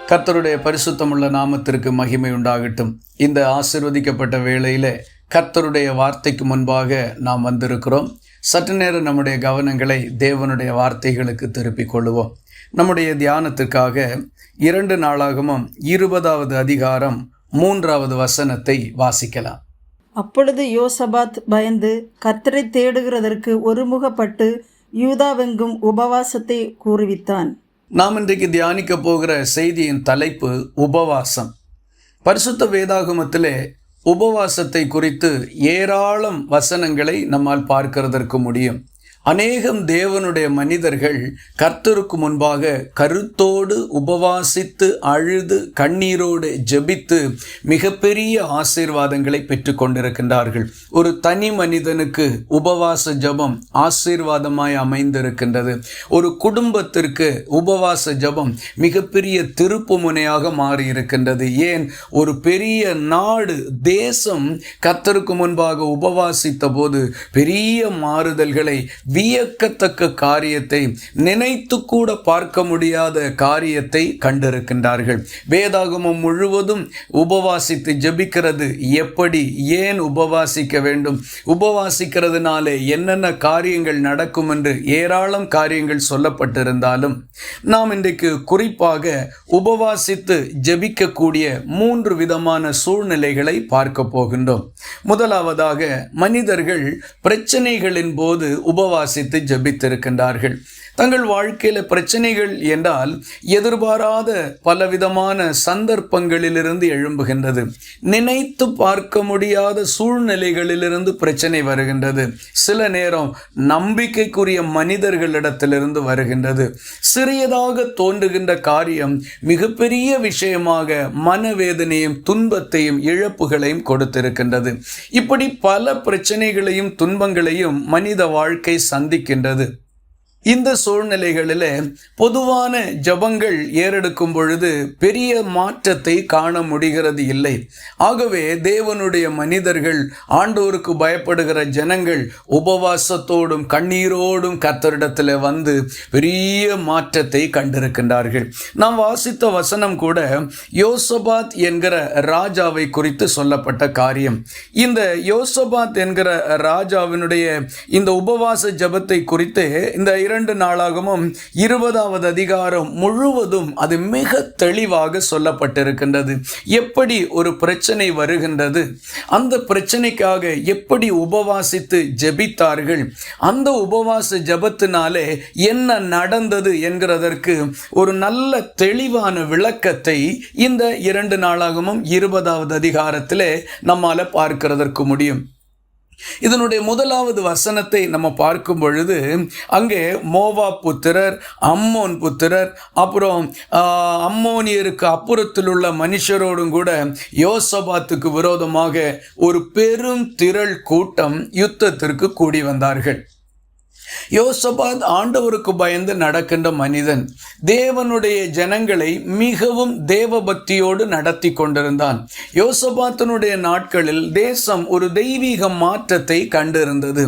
கர்த்தருடைய பரிசுத்தமுள்ள நாமத்திற்கு மகிமை உண்டாகட்டும். இந்த ஆசீர்வதிக்கப்பட்ட வேளையிலே கர்த்தருடைய வார்த்தைக்கு முன்பாக நாம் வந்திருக்கிறோம். சற்று நேரம் நம்முடைய கவனங்களை தேவனுடைய வார்த்தைகளுக்கு திருப்பிக் கொள்ளுவோம். நம்முடைய தியானத்திற்காக 2 நாளாகமும் 20வது அதிகாரம் 3வது வசனத்தை வாசிக்கலாம். அப்பொழுது யோசபாத் பயந்து கர்த்தரை தேடுகிறதற்கு ஒருமுகப்பட்டு யூதாவெங்கும் உபவாசத்தை கூறுவித்தான். நாம் இன்றைக்கு தியானிக்க போகிற செய்தியின் தலைப்பு உபவாசம். பரிசுத்த வேதாகமத்திலே உபவாசத்தை குறித்து ஏராளம் வசனங்களை நம்மால் பார்க்கிறதற்கு முடியும். அநேகம் தேவனுடைய மனிதர்கள் கர்த்தருக்கு முன்பாக கருத்தோடு உபவாசித்து அழுது கண்ணீரோடு ஜெபித்து மிகப்பெரிய ஆசீர்வாதங்களை பெற்று கொண்டிருக்கின்றார்கள். ஒரு தனி மனிதனுக்கு உபவாச ஜெபம் ஆசீர்வாதமாய் அமைந்திருக்கின்றது. ஒரு குடும்பத்திற்கு உபவாச ஜெபம் மிகப்பெரிய திருப்பு முனையாக மாறி இருக்கின்றது. ஏன், ஒரு பெரிய நாடு தேசம் கர்த்தருக்கு முன்பாக உபவாசித்த போது பெரிய மாறுதல்களை, வியக்கத்தக்க காரியத்தை, நினைத்து கூட பார்க்க முடியாத காரியத்தை கண்டிருக்கின்றார்கள். வேதாகமம் முழுவதும் உபவாசித்து ஜெபிக்கிறது எப்படி, ஏன் உபவாசிக்க வேண்டும், உபவாசிக்கிறதுனாலே என்னென்ன காரியங்கள் நடக்கும் என்று ஏராளம் காரியங்கள் சொல்லப்பட்டிருந்தாலும் நாம் இன்றைக்கு குறிப்பாக உபவாசித்து ஜெபிக்கக்கூடிய 3 விதமான சூழ்நிலைகளை பார்க்க போகின்றோம். முதலாவதாக, மனிதர்கள் பிரச்சனைகளின் போது உபவாசித்து ஜெபித்திருக்கின்றார்கள். தங்கள் வாழ்க்கையில பிரச்சனைகள் என்றால் எதிர்பாராத பலவிதமான சந்தர்ப்பங்களிலிருந்து எழும்புகின்றது. நினைத்து பார்க்க முடியாத சூழ்நிலைகளிலிருந்து பிரச்சனை வருகின்றது. சில நேரம் நம்பிக்கைக்குரிய மனிதர்களிடத்திலிருந்து வருகின்றது. சிறியதாக தோன்றுகின்ற காரியம் மிகப்பெரிய விஷயமாக மனவேதனையும் துன்பத்தையும் இழப்புகளையும் கொடுத்திருக்கின்றது. இப்படி பல பிரச்சனைகளையும் துன்பங்களையும் மனித வாழ்க்கை சந்திக்கின்றது. இந்த சூழ்நிலைகளில் பொதுவான ஜபங்கள் ஏறெடுக்கும் பொழுது பெரிய மாற்றத்தை காண முடிகிறது இல்லை. ஆகவே தேவனுடைய மனிதர்கள், ஆண்டவருக்கு பயப்படுகிற ஜனங்கள் உபவாசத்தோடும் கண்ணீரோடும் கர்த்தரிடத்தில் வந்து பெரிய மாற்றத்தை கண்டிருக்கின்றார்கள். நாம் வாசித்த வசனம் கூட யோசபாத் என்கிற ராஜாவை குறித்து சொல்லப்பட்ட காரியம். இந்த யோசபாத் என்கிற ராஜாவினுடைய இந்த உபவாச ஜபத்தை குறித்து இந்த 2 நாளாகமும் 20வது அதிகாரம் முழுவதும் அது மிக தெளிவாக சொல்லப்பட்டிருக்கின்றது. எப்படி ஒரு பிரச்சனை வருகின்றது, அந்த பிரச்சனைக்காக எப்படி உபவாசித்து ஜெபித்தார்கள், அந்த உபவாச ஜெபத்தினாலே என்ன நடந்தது என்கிறதற்கு ஒரு நல்ல தெளிவான விளக்கத்தை இந்த 2 நாளாகமும் 20வது அதிகாரத்திலே நம்மால பார்க்கிறதற்கு முடியும். இதனுடைய முதலாவது வசனத்தை நம்ம பார்க்கும் பொழுது அங்கே மோவாப் புத்திரர், அம்மோன் புத்திரர், அப்புறம் அம்மோனியருக்கு அப்புறத்தில் உள்ள மனுஷரோடும் கூட யோசபாத்துக்கு விரோதமாக ஒரு பெரும் திரள் கூட்டம் யுத்தத்திற்கு கூடி வந்தார்கள். யோசபாத் ஆண்டவருக்கு பயந்து நடக்கின்ற மனிதன். தேவனுடைய ஜனங்களை மிகவும் தேவபக்தியோடு நடத்தி கொண்டிருந்தான். யோசபாத்தினுடைய நாட்களில் தேசம் ஒரு தெய்வீக மாற்றத்தை கண்டிருந்தது.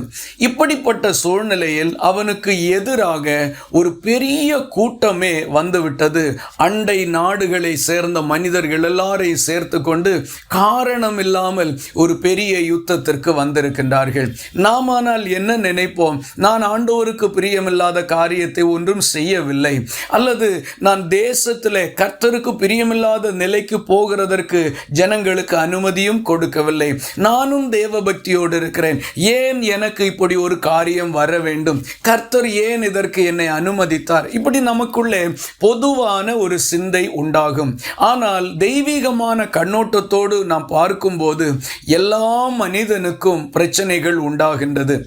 இப்படிப்பட்ட சூழ்நிலையில் அவனுக்கு எதிராக ஒரு பெரிய கூட்டமே வந்துவிட்டது. அண்டை நாடுகளை சேர்ந்த மனிதர்கள் எல்லாரையும் சேர்த்து கொண்டு காரணம் இல்லாமல் ஒரு பெரிய யுத்தத்திற்கு வந்திருக்கின்றார்கள். நாமானால் என்ன நினைப்போம், நான் ஆண்டவருக்கு பிரியமில்லாத காரியத்தை ஒன்றும் செய்யவில்லை, அல்லது நான் தேசத்திலே கர்த்தருக்கு பிரியமில்லாத நிலைக்கு போகிறதற்கு ஜனங்களுக்கு அனுமதியும் கொடுக்கவில்லை, நானும் தேவபக்தியோடு இருக்கிறேன், ஏன் எனக்கு இப்படி ஒரு காரியம் வர வேண்டும், கர்த்தர் ஏன் இதற்கு என்னை அனுமதித்தார், இப்படி நமக்குள்ளே பொதுவான ஒரு சிந்தை உண்டாகும். ஆனால் தெய்வீகமான கண்ணோட்டத்தோடு நாம் பார்க்கும்போது எல்லா மனிதனுக்கும் பிரச்சனைகள் உண்டாகின்றது.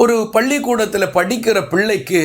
ஒரு பள்ளிக்கூடத்தில் படிக்கிற பிள்ளைக்கு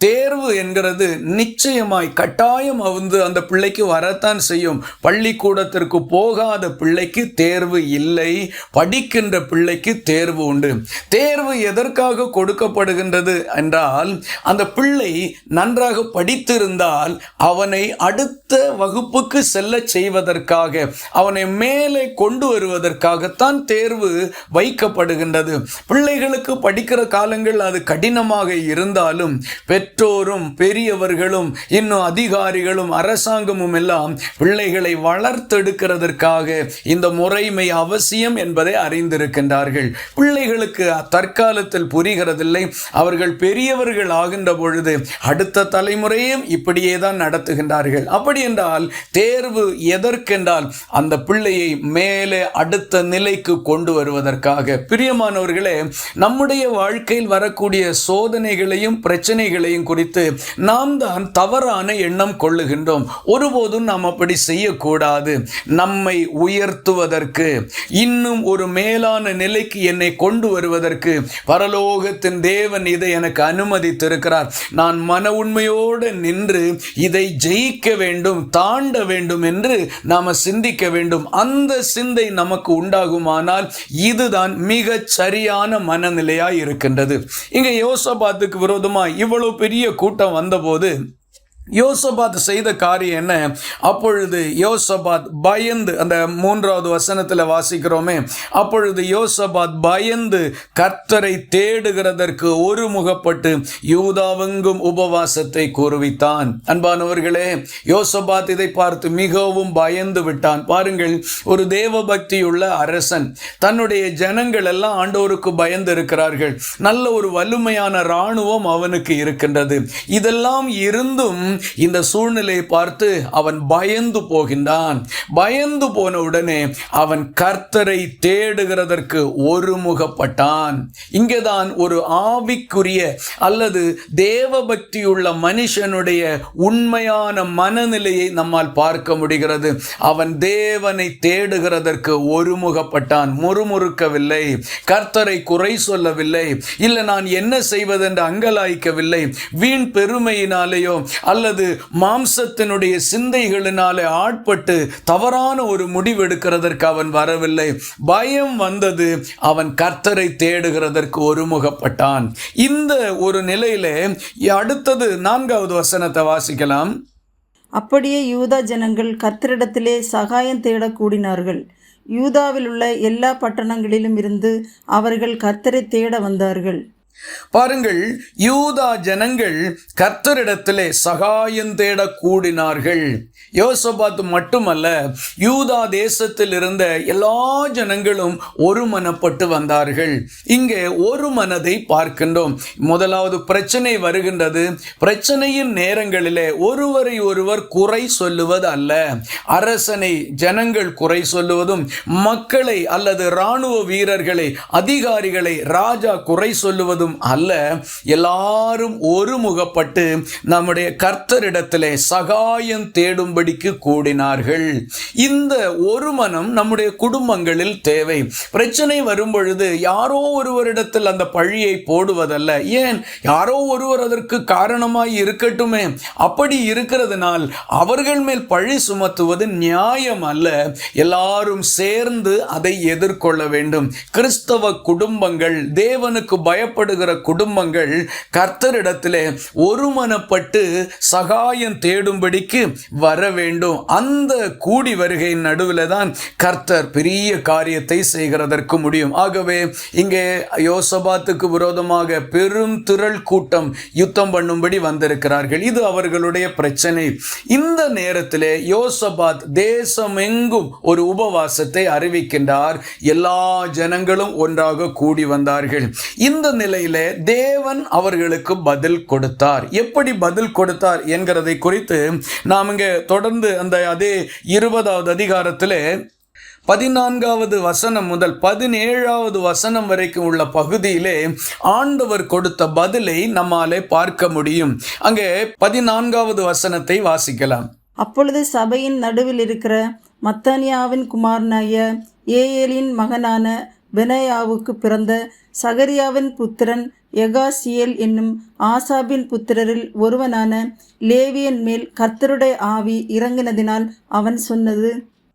தேர்வு என்கிறது நிச்சயமாய் கட்டாயம் அந்த பிள்ளைக்கு வரத்தான் செய்யும். பள்ளிக்கூடத்திற்கு போகாத பிள்ளைக்கு தேர்வு இல்லை, படிக்கின்ற பிள்ளைக்கு தேர்வு உண்டு. தேர்வு எதற்காக கொடுக்கப்படுகின்றது என்றால், அந்த பிள்ளை நன்றாக படித்திருந்தால் அவனை அடுத்த வகுப்புக்கு செல்ல செய்வதற்காக, அவனை மேலே கொண்டு வருவதற்காகத்தான் தேர்வு வைக்கப்படுகின்றது. பிள்ளைகளுக்கு படிக்கிற படிக்கிற காலங்கள் அது கடினமாக இருந்தாலும் பெற்றோரும் பெரியவர்களும் இன்னும் அதிகாரிகளும் அரசாங்கமும் எல்லாம் பிள்ளைகளை வளர்த்தெடுக்கிறதற்காக இந்த முறைமை அவசியம் என்பதை அறிந்திருக்கின்றார்கள். பிள்ளைகளுக்கு தற்காலத்தில் புரிகிறதில்லை. அவர்கள் பெரியவர்கள் ஆகின்ற பொழுது அடுத்த தலைமுறையும் இப்படியே தான் நடத்துகின்றார்கள். அப்படி என்றால் தேர்வு எதற்கென்றால் அந்த பிள்ளையை மேலே அடுத்த நிலைக்கு கொண்டு வருவதற்காக. பிரியமானவர்களே, நம்முடைய வாழ்க்கையில் வரக்கூடிய சோதனைகளையும் பிரச்சனைகளையும் குறித்து நாம் தான் தவறான எண்ணம் கொள்ளுகின்றோம். ஒருபோதும் நாம் அப்படி செய்யக்கூடாது. நம்மை உயர்த்துவதற்கு, இன்னும் ஒரு மேலான நிலைக்கு என்னை கொண்டு வருவதற்கு பரலோகத்தின் தேவன் இதை எனக்கு அனுமதித்திருக்கிறார். நான் மன உண்மையோடு நின்று இதை ஜெயிக்க வேண்டும், தாண்ட வேண்டும் என்று நாம சிந்திக்க வேண்டும். அந்த சிந்தை நமக்கு உண்டாகுமானால் இதுதான் மிக சரியான மனநிலையாய் இருக்கின்றது. இங்க யோசபாத்துக்கு விரோதமாய் இவ்வளவு பெரிய கூட்டம் வந்தபோது யோசபாத் செய்த காரியம் என்ன? அப்பொழுது யோசபாத் பயந்து, அந்த 3வது வசனத்தில் வாசிக்கிறோமே, அப்பொழுது யோசபாத் பயந்து கர்த்தரை தேடுகிறதற்கு ஒருமுகப்பட்டு யூதாவெங்கும் உபவாசத்தை கூறுவித்தான். அன்பானவர்களே, யோசபாத் இதை பார்த்து மிகவும் பயந்து விட்டான். பாருங்கள், ஒரு தேவ பக்தியுள்ள அரசன், தன்னுடைய ஜனங்கள் எல்லாம் ஆண்டவருக்கு பயந்து இருக்கிறார்கள். நல்ல ஒரு வலிமையான இராணுவம் அவனுக்கு இருக்கின்றது. இதெல்லாம் இருந்தும் இந்த சூழ்நிலையை பார்த்து அவன் பயந்து போகின்றான். பயந்து போன உடனே அவன் கர்த்தரை தேடுகிறதற்கு ஒருமுகப்பட்டான். இங்கேதான் ஒரு ஆவிக்குரிய அல்லது தேவ பக்தியுள்ள மனுஷனுடைய உண்மையான மனநிலையை நம்மால் பார்க்க முடிகிறது. அவன் தேவனை தேடுகிறதற்கு ஒருமுகப்பட்டான், முறுமுறுக்கவில்லை, கர்த்தரை குறை சொல்லவில்லை, இல்லை நான் என்ன செய்வதென்று அங்கலாய்க்கவில்லை. வீண் பெருமையினாலேயோ அல்லது மாம்சத்தினுடைய சிந்தைகளினாலே ஆட்பட்டு தவறான ஒரு முடிவெடுக்கிறதற்கு அவன் வரவில்லை. பயம் வந்தது, அவன் கர்த்தரை தேடுகிறதற்கு ஒருமுகப்பட்டான். இந்த ஒரு நிலையிலே அடுத்தது 4வது வசனத்தை வாசிக்கலாம். அப்படியே யூதா ஜனங்கள் கர்த்தரிடத்திலே சகாயம் தேட கூடினார்கள். யூதாவில் உள்ள எல்லா பட்டணங்களிலும் இருந்து அவர்கள் கர்த்தரை தேட வந்தார்கள். பாருங்கள், யூதா ஜனங்கள் கர்த்தரிடத்திலே சகாயம் தேட கூடினார்கள். யோசபாத் மட்டுமல்ல, யூதா தேசத்தில் இருந்த எல்லா ஜனங்களும் ஒருமனப்பட்டு வந்தார்கள். இங்கே ஒரு மனதை பார்க்கின்றோம். முதலாவது பிரச்சனை வருகின்றது. பிரச்சனையின் நேரங்களிலே ஒருவரை ஒருவர் குறை சொல்லுவது அல்ல. அரசனை ஜனங்கள் குறை சொல்லுவதும், மக்களை அல்லது இராணுவ வீரர்களை, அதிகாரிகளை ராஜா குறை சொல்லுவதும் அல்ல. எல்லாரும் ஒருமுகப்பட்டு நம்முடைய கர்த்தரிடத்திலே சகாயம் தேடும்படிக்கு கூடினார்கள். இந்த ஒரு மனம் நம்முடைய குடும்பங்களில் தேவை. பிரச்சனை வரும் பொழுது யாரோ ஒருவரிடத்தில் அந்த பழியை போடுவதல்ல. ஏன், யாரோ ஒருவர் அதற்கு காரணமாய் இருக்கட்டுமே. அப்படி இருக்கிறதுனால் அவர்கள் மேல் பழி சுமத்துவது நியாயம் அல்ல. எல்லாரும் சேர்ந்து அதை எதிர்கொள்ள வேண்டும். கிறிஸ்தவ குடும்பங்கள், தேவனுக்கு பயப்படுகிற குடும்பங்கள் கர்த்தரிடத்திலே ஒருமனப்பட்டு சகாயம் தேடும்படிக்கு வர வேண்டும். அந்த கூடி வருகையின் நடுவில் தான் கர்த்தர் பெரிய காரியத்தை செய்கிறதற்கு முடியும். ஆகவே இங்கே யோசபாத்துக்கு விரோதமாக பெரும் திரள் கூட்டம் யுத்தம் பண்ணும்படி வந்திருக்கிறார்கள். இது அவர்களுடைய பிரச்சனை. இந்த நேரத்திலே யோசபாத் தேசமெங்கும் ஒரு உபவாசத்தை அறிவிக்கின்றார். எல்லா ஜனங்களும் ஒன்றாக கூடி வந்தார்கள். இந்த நிலையிலே தேவன் அவர்களுக்கு பதில் கொடுத்தார். எப்படி பதில் கொடுத்தார் என்கிறதை குறித்து நாம் இங்கே தொடர்ந்து அந்த அதே 20வது அதிகாரத்திலே 14வது வசனம் முதல் 17வது வசனம் வரைக்கும் உள்ள பகுதியிலே ஆண்டவர் கொடுத்த பதிலை நம்மாலே பார்க்க முடியும். அங்கே 14வது வசனத்தை வாசிக்கலாம். அப்பொழுது சபையின் நடுவில் இருக்கிற மத்தானியாவின் குமாரனாய ஏயேலின் மகனான பெனாயாவுக்கு பிறந்த சகரியாவின் புத்திரன் யகாசியேல் என்னும் ஆசாபின் புத்திரரில் ஒருவனான லேவியன் மேல் கர்த்தருடைய ஆவி இறங்கினதினால் அவன் சொன்னது,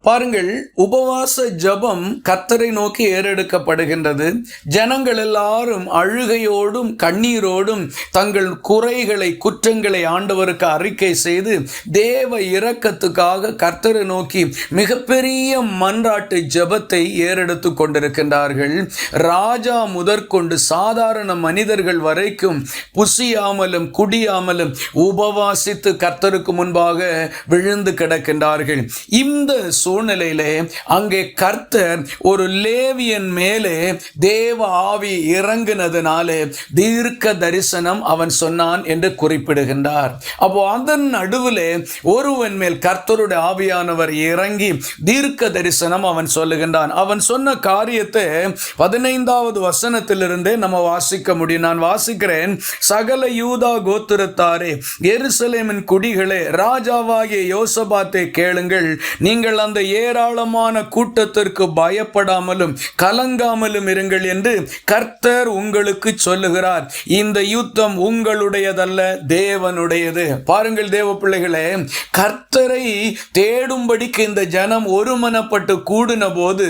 பாருங்கள், உபவாச ஜெபம் கர்த்தரை நோக்கி ஏறெடுக்கப்படுகின்றது. ஜனங்கள் எல்லாரும் அழுகையோடும் கண்ணீரோடும் தங்கள் குறைகளை குற்றங்களை ஆண்டவருக்கு அறிக்கை செய்து தேவ இரக்கத்துக்காக கர்த்தரை நோக்கி மிகப்பெரிய மன்றாட்டு ஜெபத்தை ஏறெடுத்து கொண்டிருக்கின்றார்கள். ராஜா முதற்கொண்டு சாதாரண மனிதர்கள் வரைக்கும் புசியாமலும் குடியாமலும் உபவாசித்து கர்த்தருக்கு முன்பாக விழுந்து கிடக்கின்றார்கள். இந்த சூழ்நிலையிலே அங்கே கர்த்தர் ஒரு லேவியன் மேலே தேவ ஆவி இறங்கினதுனாலே தீர்க்க தரிசனம் அவன் சொன்னான் என்று குறிப்பிடுகின்றார். அப்போ அதன் நடுவிலே ஒருவன் மேல் கர்த்தருடைய ஆவியானவர் இறங்கி தீர்க்க தரிசனம் அவன் சொல்லுகின்றான். அவன் சொன்ன காரியத்தை 15வது வசனத்திலிருந்தே நம்ம வாசிக்க முடியும். நான் வாசிக்கிறேன். சகல யூதா கோத்திரத்தாரே, எருசலேமின் குடிகளே, ராஜாவாகிய யோசபாத்தை கேளுங்கள். நீங்கள் அந்த ஏராளமான கூட்டத்திற்கு பயப்படாமலும் கலங்காமலும் இருங்கள் என்று கர்த்தர் உங்களுக்கு சொல்லுகிறார். இந்த யுத்தம் உங்களுடையதல்ல, தேவனுடையது. பாருங்கள் தேவ பிள்ளைகளே, கர்த்தரை தேடும்படிக்கு இந்த ஜனம் ஒருமனப்பட்டு கூடின போது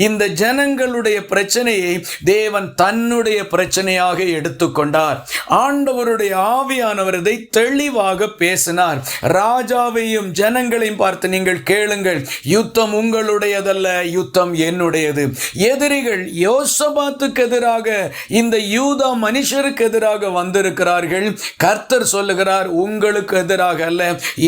இந்த ஜனங்களுடைய பிரச்சனையை தேவன் தன்னுடைய பிரச்சனையாக எடுத்துக்கொண்டார். ஆண்டவருடைய ஆவியானவர் இதை தெளிவாக பேசினார். ராஜாவையும் ஜனங்களையும் பார்த்து, நீங்கள் கேளுங்கள், யுத்தம் உங்களுடையதல்ல, யுத்தம் என்னுடையது. எதிரிகள் யோசபாத்துக்கு எதிராக, இந்த யூதா மனுஷருக்கு எதிராக வந்திருக்கிறார்கள். கர்த்தர் சொல்லுகிறார், உங்களுக்கு எதிராக அல்ல,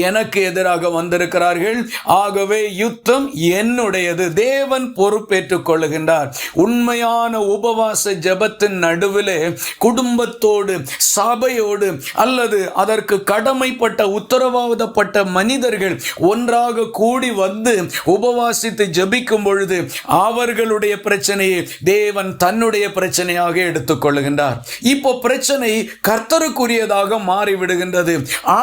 எனக்கு எதிராக வந்திருக்கிறார்கள். ஆகவே யுத்தம் என்னுடையது. தேவன் பொறுப்பேற்றுக் கொள்ளுகின்றார். உண்மையான உபவாச ஜெபத்தின் நடுவிலே குடும்பத்தோடு, சபையோடு அல்லது அதற்கு கடமைப்பட்ட உத்தரவாதப்பட்ட மனிதர்கள் ஒன்றாக கூடி வந்து உபவாசித்து ஜெபிக்கும் பொழுது அவர்களுடைய பிரச்சனையை தேவன் தன்னுடைய பிரச்சனையாக எடுத்துக் கொள்ளுகின்றார். இப்போ பிரச்சனை கர்த்தருக்குரியதாக மாறிவிடுகின்றது.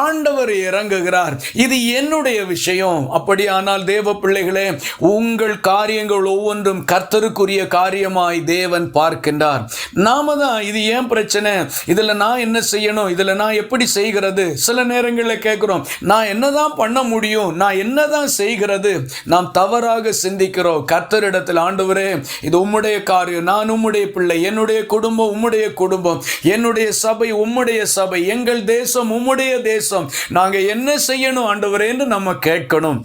ஆண்டவர் இறங்குகிறார். இது என்னுடைய விஷயம். அப்படியானால் தேவ பிள்ளைகளே, உங்கள் காரியங்கள் ஒவ்வொன்றும் கர்த்தருக்குரிய காரியமாய் தேவன் பார்க்கின்றார். நாம தான் இது ஏன் பிரச்சனை, இதுல நான் என்ன செய்யணும், இதுல நான் எப்படி செய்கிறது, சில நேரங்களில் கேட்கிறோம், நான் என்னதான் பண்ண முடியும், நான் என்னதான் செய்கிறது. நாம் தவறாக சிந்திக்கிறோம். கர்த்தரிடத்தில், ஆண்டவரே இது உம்முடைய காரியம், நான் உம்முடைய பிள்ளை, என்னுடைய குடும்பம் உம்முடைய குடும்பம், என்னுடைய சபை உம்முடைய சபை, எங்கள் தேசம் உம்முடைய தேசம், நாங்க என்ன செய்யணும் ஆண்டவரே என்று நம்ம கேட்கணும்.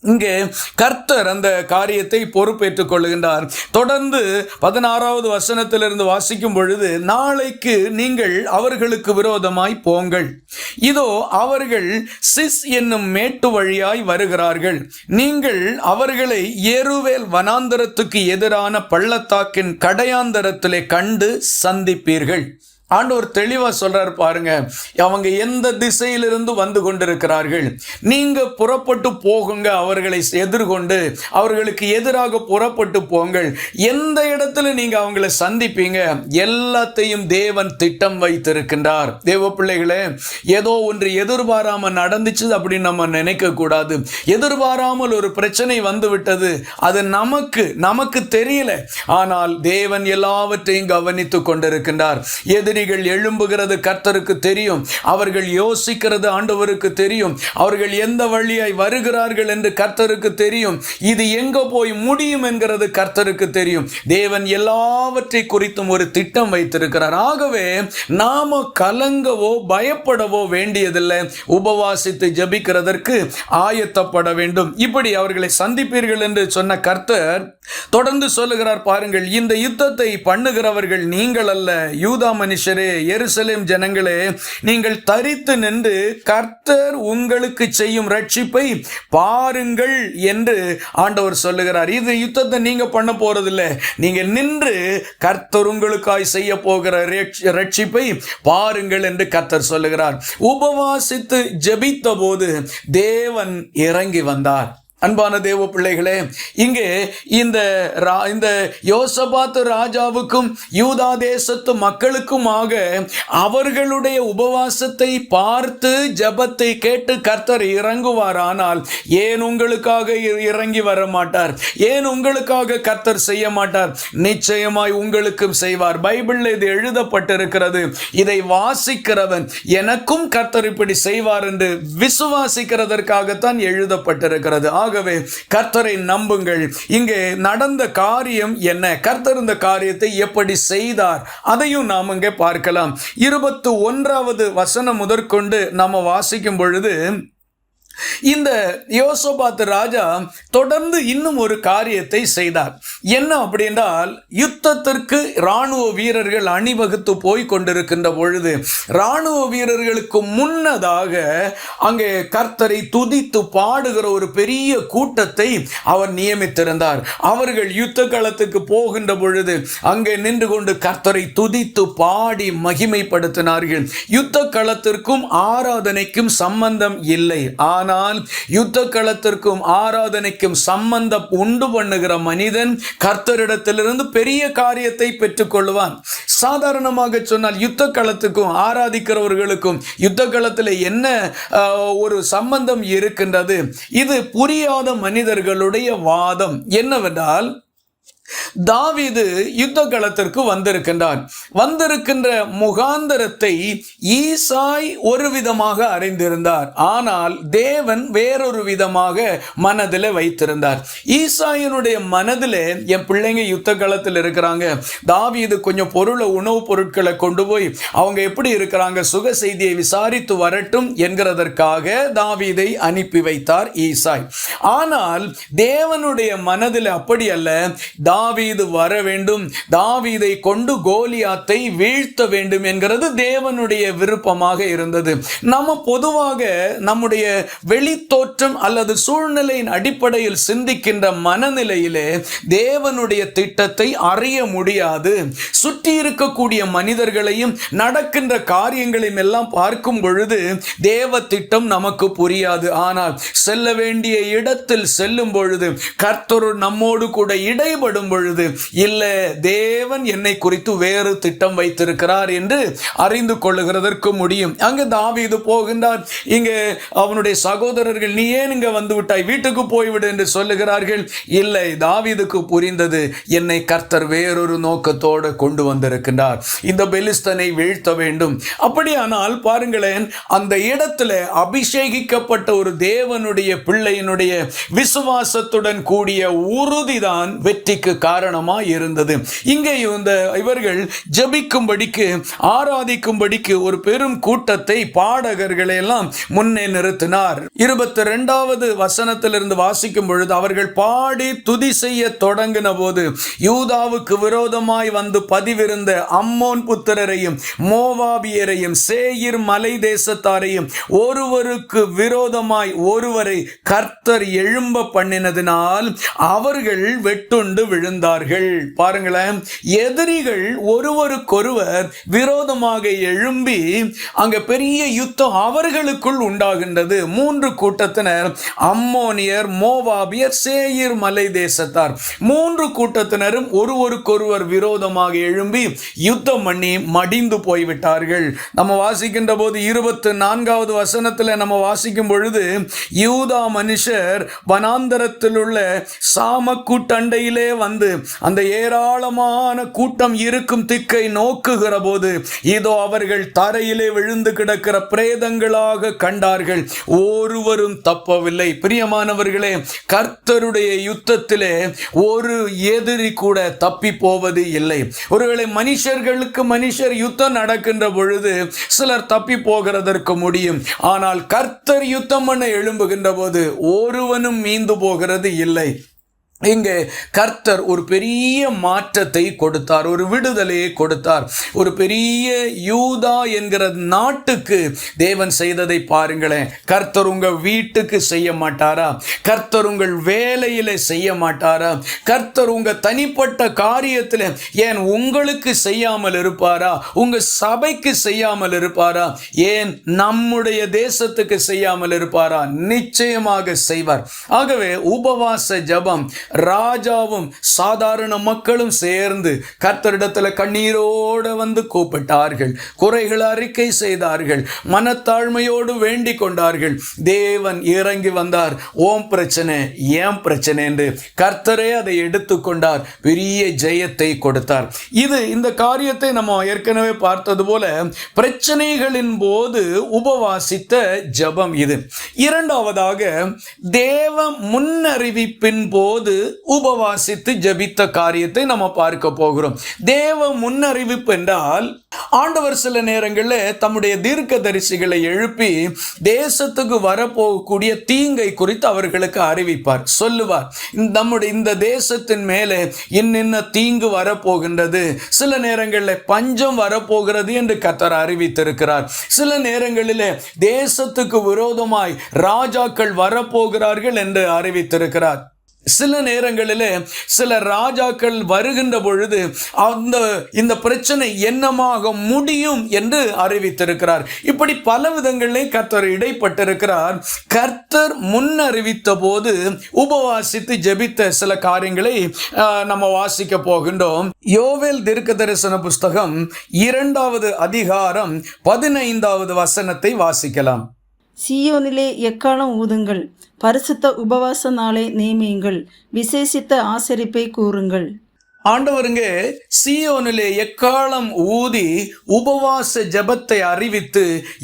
இங்கே கர்த்தர் அந்த காரியத்தை பொறுப்பேற்றுக் கொள்கின்றார். தொடர்ந்து 16வது வசனத்திலிருந்து வாசிக்கும் பொழுது, நாளைக்கு நீங்கள் அவர்களுக்கு விரோதமாய் போங்கள். இதோ அவர்கள் சிஸ் என்னும் மேட்டு வழியாய் வருகிறார்கள். நீங்கள் அவர்களை ஏருவேல் வனாந்தரத்துக்கு எதிரான பள்ளத்தாக்கின் கடையாந்தரத்திலே கண்டு சந்திப்பீர்கள். ஆண்டவர் தெளிவா சொல்றார். பாருங்க, அவங்க எந்த திசையிலிருந்து வந்து கொண்டிருக்கிறார்கள், நீங்க புறப்பட்டு போகுங்க, அவர்களை எதிர்கொண்டு அவர்களுக்கு எதிராக புறப்பட்டு போங்கள். எந்த இடத்துல நீங்க அவங்களை சந்திப்பீங்க, எல்லாத்தையும் தேவன் திட்டம் வைத்திருக்கின்றார். தேவ பிள்ளைகளே, ஏதோ ஒன்று எதிர்பாராம நடந்துச்சு அப்படின்னு நம்ம நினைக்க கூடாது. எதிர்பாராமல் ஒரு பிரச்சனை வந்து விட்டது, அது நமக்கு தெரியல, ஆனால் தேவன் எல்லாவற்றையும் கவனித்துக் கொண்டிருக்கின்றார். எழும்புகிறது கர்த்தருக்கு தெரியும். அவர்கள் யோசிக்கிறது ஆண்டவருக்கு தெரியும். அவர்கள் எந்த வழியாய் வருகிறார்கள் என்று கர்த்தருக்கு தெரியும். இது எங்க போய் முடியும் என்கிறது கர்த்தருக்கு தெரியும். தேவன் எல்லாவற்றை குறித்தும் ஒரு திட்டம் வைத்திருக்கிறார். ஆகவே நாம கலங்கவோ பயப்படவோ வேண்டியதில்லை. உபவாசித்து ஜெபிக்கிறதற்கு ஆயத்தப்பட வேண்டும். இப்படி அவர்களை சந்திப்பீர்கள் என்று சொன்ன கர்த்தர் தொடர்ந்து சொல்லுகிறார். பாருங்கள், இந்த யுத்தத்தை பண்ணுகிறவர்கள் நீங்கள் அல்ல, யூதா மனுஷரே, எருசலேம் ஜனங்களே, நீங்கள் தரித்து நின்று கர்த்தர் உங்களுக்கு செய்யும் ரட்சிப்பை பாருங்கள் என்று ஆண்டவர் சொல்லுகிறார். இது யுத்தத்தை நீங்க பண்ண போறதில்லை, நீங்க நின்று கர்த்தர் உங்களுக்காய் செய்ய போகிற ரட்சிப்பை பாருங்கள் என்று கர்த்தர் சொல்லுகிறார். உபவாசித்து ஜெபித்த போது தேவன் இறங்கி வந்தார். அன்பான தேவ பிள்ளைகளே, இங்கே இந்த யோசபாத்து ராஜாவுக்கும் யூதா தேசத்து மக்களுக்குமாக அவர்களுடைய உபவாசத்தை பார்த்து ஜெபத்தை கேட்டு கர்த்தர் இறங்குவார். ஆனால் ஏன் உங்களுக்காக இறங்கி வர மாட்டார்? ஏன் உங்களுக்காக கர்த்தர் செய்ய மாட்டார்? நிச்சயமாய் உங்களுக்கும் செய்வார். பைபிளில் இது எழுதப்பட்டிருக்கிறது. இதை வாசிக்கிறவன் எனக்கும் கர்த்தர் இப்படி செய்வார் என்று விசுவாசிக்கிறதற்காகத்தான் எழுதப்பட்டிருக்கிறது. ஆகவே கர்த்தரை நம்புங்கள். இங்கே நடந்த காரியம் என்ன, கர்த்தர் இந்த காரியத்தை எப்படி செய்தார், அதையும் நாம் இங்கே பார்க்கலாம். 21வது வசனம் முதற்கொண்டு நாம் வாசிக்கும் பொழுது இந்த யோசபாத் ராஜா தொடர்ந்து இன்னும் ஒரு காரியத்தை செய்தார். என்ன அப்படின்றால், யுத்தத்திற்கு இராணுவ வீரர்கள் அணிவகுத்து போய் கொண்டிருக்கின்ற பொழுது இராணுவ வீரர்களுக்கு முன்னதாக அங்கே கர்த்தரை துதித்து பாடுகிற ஒரு பெரிய கூட்டத்தை அவர் நியமித்திருந்தார். அவர்கள் யுத்த களத்துக்கு போகின்ற பொழுது அங்கே நின்று கொண்டு கர்த்தரை துதித்து பாடி மகிமைப்படுத்தினார்கள். யுத்த களத்திற்கும் ஆராதனைக்கும் சம்பந்தம் இல்லை. ஆனால் யுத்த களத்திற்கும் ஆராதனைக்கும் சம்பந்தம் உண்டு பண்ணுகிற மனிதன் கர்த்தரிடத்திலிருந்து பெரிய காரியத்தை பெற்றுக் கொள்வான். சாதாரணமாக சொன்னால் யுத்த களத்துக்கும் ஆராதிக்கிறவர்களுக்கும் யுத்த களத்தில் என்ன ஒரு சம்பந்தம் இருக்கின்றது? இது புரியாத மனிதர்களுடைய வாதம் என்னவென்றால், தாவீது யுத்த களத்திற்கு வந்திருக்கின்ற முகாந்தரத்தை ஈசாய் ஒரு விதமாக அறிந்திருந்தார். ஆனால் தேவன் வேறொரு விதமாக மனதில் வைத்திருந்தார். ஈசாயினுடைய மனதில் என் பிள்ளைங்க யுத்த களத்தில் இருக்கிறாங்க, தாவீது கொஞ்சம் உணவுப் பொருட்களை கொண்டு போய் அவங்க எப்படி இருக்கிறாங்க சுக செய்தியை விசாரித்து வரட்டும் என்கிறதற்காக தாவீதை அனுப்பி வைத்தார் ஈசாய். ஆனால் தேவனுடைய மனதில் அப்படி அல்ல. தாவீது வர வேண்டும், தாவீதை கொண்டு கோலியாத்தை வீழ்த்த வேண்டும் என்கிறது தேவனுடைய விருப்பமாக இருந்தது. நம்ம பொதுவாக நம்முடைய வெளித்தோற்றம் அல்லது சூழ்நிலையின் அடிப்படையில் சிந்திக்கின்ற மனநிலையிலே தேவனுடைய திட்டத்தை அறிய முடியாது. சுற்றி இருக்கக்கூடிய மனிதர்களையும் நடக்கின்ற காரியங்களையும் எல்லாம் பார்க்கும் பொழுது தேவ திட்டம் நமக்கு புரியாது. ஆனால் செல்ல வேண்டிய இடத்தில் செல்லும் பொழுது கர்த்தர் நம்மோடு கூட இடைபடும் பொழுது இல்ல, தேவன் என்னை குறித்து வேறு திட்டம் வைத்திருக்கிறார் என்று அறிந்து கொள்ளுகிறதற்கு முடியும். அங்கு தாவீது போகின்றார். இங்கே அவனுடைய சகோதரர்கள், நீ ஏன் இங்க வந்து விட்டாய், வீட்டுக்கு போய்விடு என்று சொல்லுகிறார்கள். இல்லை, தாவீதுக்கு புரிந்தது, என்னை கர்த்தர் வேறொரு நோக்கத்தோடு கொண்டு வந்திருக்கின்றார், இந்த பெலிஸ்தனை வீழ்த்த வேண்டும். அப்படியானால் பாருங்களேன், அந்த இடத்துல அபிஷேகிக்கப்பட்ட ஒரு தேவனுடைய பிள்ளையினுடைய விசுவாசத்துடன் கூடிய உறுதிதான் வெற்றிக்கு காரணமாய் இருந்தது. இங்கே இவர்கள் ஜெபிக்கும்படிக்கு ஆராதிக்கும்படிக்கு ஒரு பெரும் கூட்டத்தை பாடகர்களை எல்லாம் முன்னே நிறுத்தினார். 22வது வசனத்திலிருந்து வாசிக்கும் பொழுது, அவர்கள் பாடி துதி செய்ய தொடங்கின போது யூதாவுக்கு விரோதமாய் வந்து பதிவிருந்த அம்மோன் புத்திரரையும் மோவாபியரையும் சேயீர் மலை தேசத்தாரையும் ஒருவருக்கு விரோதமாய் ஒருவரை கர்த்தர் எழும்ப பண்ணினதினால் அவர்கள் வெட்டுண்டு விழுந்தார்கள். பாருங்களேன், எதிரிகள் ஒருவருக்கொருவர் விரோதமாக எழும்பி அங்க பெரிய யுத்தம் அவர்களுக்குள் உண்டாகின்றது. 3 கூட்டத்தினர், அம்மோனியர், மோவாபியர், சேயீர் மலை தேசத்தார், 3 கூட்டத்தினரும் ஒருவருக்கொருவர் விரோதமாக எழும்பி யுத்தம் பண்ணி மடிந்து போய்விட்டார்கள். நம்ம வாசிக்கின்ற போது 24வது வசனத்தில் நம்ம வாசிக்கும் பொழுது, யூதா மனுஷர் வனாந்தரத்தில் உள்ள சாமக்கூட்டண்டையிலே வந்து அந்த ஏராளமான கூட்டம் இருக்கும் திக்கை நோக்குகிற போது இதோ அவர்கள் தரையிலே விழுந்து கிடக்கிற பிரேதங்களாக கண்டார்கள், ஒருவரும் தப்பவில்லை. பிரியமானவர்களே, கர்த்தருடைய யுத்தத்திலே ஒரு எதிரி கூட தப்பி போவது இல்லை. ஒருவேளை மனுஷர்களுக்கு மனுஷர் யுத்தம் நடக்கின்ற பொழுது சிலர் தப்பி போகிறதற்கு முடியும். ஆனால் கர்த்தர் யுத்தம் பண்ண எழும்புகின்ற போது ஒருவனும் மீந்து போகிறது இல்லை. இங்கே கர்த்தர் ஒரு பெரிய மாற்றத்தை கொடுத்தார், ஒரு விடுதலையை கொடுத்தார். ஒரு பெரிய யூதா என்கிற நாட்டுக்கு தேவன் செய்ததை பாருங்களேன். கர்த்தர் உங்கள் வீட்டுக்கு செய்ய மாட்டாரா? கர்த்தர் உங்கள் வேலையில் செய்ய மாட்டாரா? கர்த்தர் உங்கள் தனிப்பட்ட காரியத்தில் ஏன் உங்களுக்கு செய்யாமல் இருப்பாரா? உங்கள் சபைக்கு செய்யாமல் இருப்பாரா? ஏன் நம்முடைய தேசத்துக்கு செய்யாமல் இருப்பாரா? நிச்சயமாக செய்வார். ஆகவே உபவாச ஜெபம் ராஜாவும் சாதாரண மக்களும் சேர்ந்து கர்த்தரிடத்தில் கண்ணீரோடு வந்து கூப்பிட்டார்கள், குறைகளை அறிக்கை செய்தார்கள், மனத்தாழ்மையோடு வேண்டிக் கொண்டார்கள். தேவன் இறங்கி வந்தார். ஓம் பிரச்சனை ஏன் பிரச்சனை என்று கர்த்தரே அதை எடுத்துக்கொண்டார், பெரிய ஜெயத்தை கொடுத்தார். இந்த காரியத்தை நம்ம ஏற்கனவே பார்த்தது போல பிரச்சனைகளின் போது உபவாசித்த ஜெபம் இது. இரண்டாவதாக தேவ முன்னறிவிப்பின் போது உபவாசித்து ஜெபித்த காரியத்தை நம்ம பார்க்க போகிறோம். தேவ முன்னறிவிப்பு என்றால் ஆண்டவர் சில நேரங்களில் தம்முடைய தீர்க்கதரிசிகளை எழுப்பி தேசத்துக்கு வரப்போகக்கூடிய தீங்கை குறித்து அவர்களுக்கு அறிவிப்பார், சொல்லுவார். நம்முடைய இந்த தேசத்தின் மேலே இன்னின்ன தீங்கு வரப்போகின்றது, சில நேரங்களில் பஞ்சம் வரப்போகிறது என்று கர்த்தர் அறிவித்திருக்கிறார். சில நேரங்களிலே தேசத்துக்கு விரோதமாய் ராஜாக்கள் வரப்போகிறார்கள் என்று அறிவித்திருக்கிறார். சில நேரங்களிலே சில ராஜாக்கள் வருகின்ற பொழுது இந்த பிரச்சனை என்னமாக முடியும் என்று அறிவித்திருக்கிறார். இப்படி பல விதங்களிலே கர்த்தர் இடைப்பட்டிருக்கிறார். கர்த்தர் முன்னறிவித்த போது உபவாசித்து ஜெபித்த சில காரியங்களை நம்ம வாசிக்க போகின்றோம். யோவேல் தீர்க்கதரிசன புஸ்தகம் 2வது அதிகாரம் 15வது வசனத்தை வாசிக்கலாம். சீயோனிலே எக்காலம் ஊதுங்கள், பரிசுத்த உபவாச நாளை நியமியுங்கள், விசேஷித்த ஆசரிப்பை கூறுங்கள். ஆண்டவருங்க சீயோனிலே எக்காலம் ஊதி உபவாச ஜெபத்தை அறிவித்து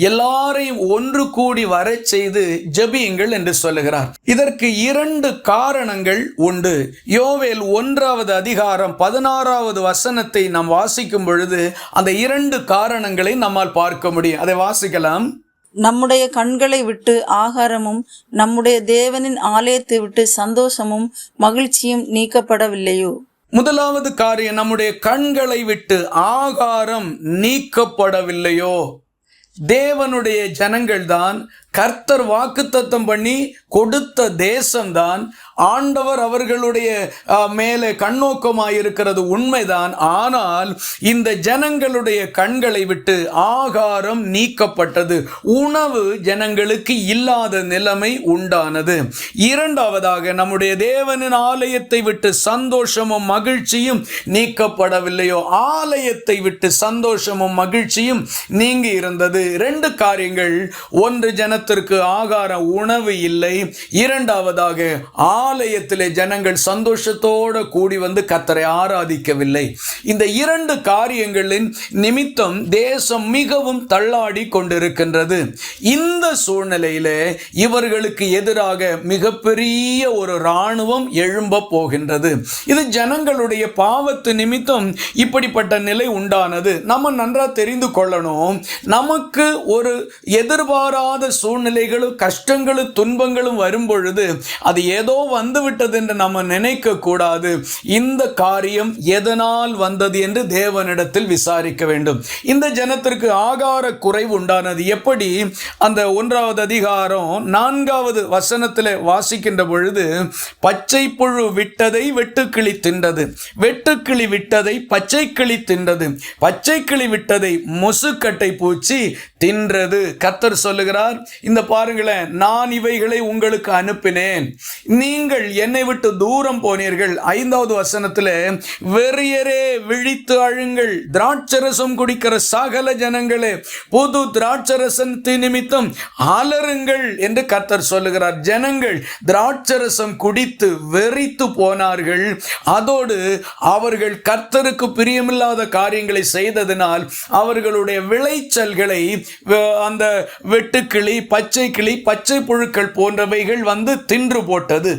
எல்லாரையும் ஒன்று கூடி வரச் செய்து ஜெபியுங்கள் என்று சொல்லுகிறார். இதற்கு 2 காரணங்கள் உண்டு. யோவேல் 1வது அதிகாரம் 16வது வசனத்தை நாம் வாசிக்கும் பொழுது அந்த 2 காரணங்களை நம்மால் பார்க்க முடியும். அதை வாசிக்கலாம். நம்முடைய கண்களை விட்டு ஆகாரமும் நம்முடைய தேவனின் ஆலயத்தை விட்டு சந்தோஷமும் மகிழ்ச்சியும் நீக்கப்படவில்லையோ? முதலாவது காரியம், நம்முடைய கண்களை விட்டு ஆகாரம் நீக்கப்படவில்லையோ? தேவனுடைய ஜனங்கள் தான், கர்த்தர் வாக்குத்தத்தம் பண்ணி கொடுத்த தேசம்தான், ஆண்டவர் அவர்களுடைய மேலே கண்ணோக்கமாயிருக்கிறது உண்மைதான். ஆனால் இந்த ஜனங்களுடைய கண்களை விட்டு ஆகாரம் நீக்கப்பட்டது, உணவு ஜனங்களுக்கு இல்லாத நிலைமை உண்டானது. இரண்டாவதாக, நம்முடைய தேவனின் ஆலயத்தை விட்டு சந்தோஷமும் மகிழ்ச்சியும் நீக்கப்படவில்லையோ? ஆலயத்தை விட்டு சந்தோஷமும் மகிழ்ச்சியும் நீங்கி இருந்தது. 2 காரியங்கள். ஒன்று, ஜனத்திற்கு ஆகார உணவு இல்லை. இரண்டாவதாக, ஆலயத்திலே ஜனங்கள் சந்தோஷத்தோடு கூடி வந்து கர்த்தரை ஆராதிக்கவில்லை. இந்த 2 காரியங்களின் நிமித்தம் தேசம் மிகவும் தள்ளாடி கொண்டிருக்கின்றது. இந்த சூழ்நிலையிலே இவர்களுக்கு எதிராக மிகப்பெரிய ஒரு இராணுவம் எழும்ப போகின்றது. இது ஜனங்களுடைய பாவத்து நிமித்தம் இப்படிப்பட்ட நிலை உண்டானது. நம்ம நன்றா தெரிந்து கொள்ளணும். நமக்கு ஒரு எதிர்பாராத சூழ்நிலைகளும் கஷ்டங்களும் துன்பங்களும் வரும் பொழுது அது ஏதோ வந்துவிட்டது என்று நம்ம நினைக்க கூடாது. இந்த காரியம் எதனால் வந்தது என்று தேவனிடத்தில் விசாரிக்க வேண்டும். இந்த ஜனத்திற்கு ஆகார குறைவு உண்டானது. எப்படி? அந்த 1வது அதிகாரம் 4வது வசனத்தில் வாசிக்கின்ற பொழுது, பச்சை புழு விட்டதை வெட்டுக்கிளி தின்றது, வெட்டுக்கிளி விட்டதை பச்சை கிளி தின்றது, பச்சை கிளி விட்டதை முசுக்கட்டை பூச்சி தின்றது. கர்த்தர் சொல்லுகிறார், இந்த பாருங்களேன், நான் இவைகளை உங்களுக்கு அனுப்பினேன், நீங்கள் என்னை விட்டு தூரம் போனீர்கள். 5வது வசனத்தில், வெறியரே விழித்து அழுங்கள், திராட்சரசம் குடிக்கிற சகல ஜனங்களே புது திராட்சரசத்தின் நிமித்தம் அலறுங்கள் என்று கர்த்தர் சொல்லுகிறார். ஜனங்கள் திராட்சரசம் குடித்து வெறித்து போனார்கள். அதோடு அவர்கள் கர்த்தருக்கு பிரியமில்லாத காரியங்களை செய்ததினால் அவர்களுடைய விளைச்சல்களை அந்த வெட்டுக்கிளி, பச்சை கிளி, பச்சை புழுக்கள் போன்றவைகள் வந்து தின்று போட்டது.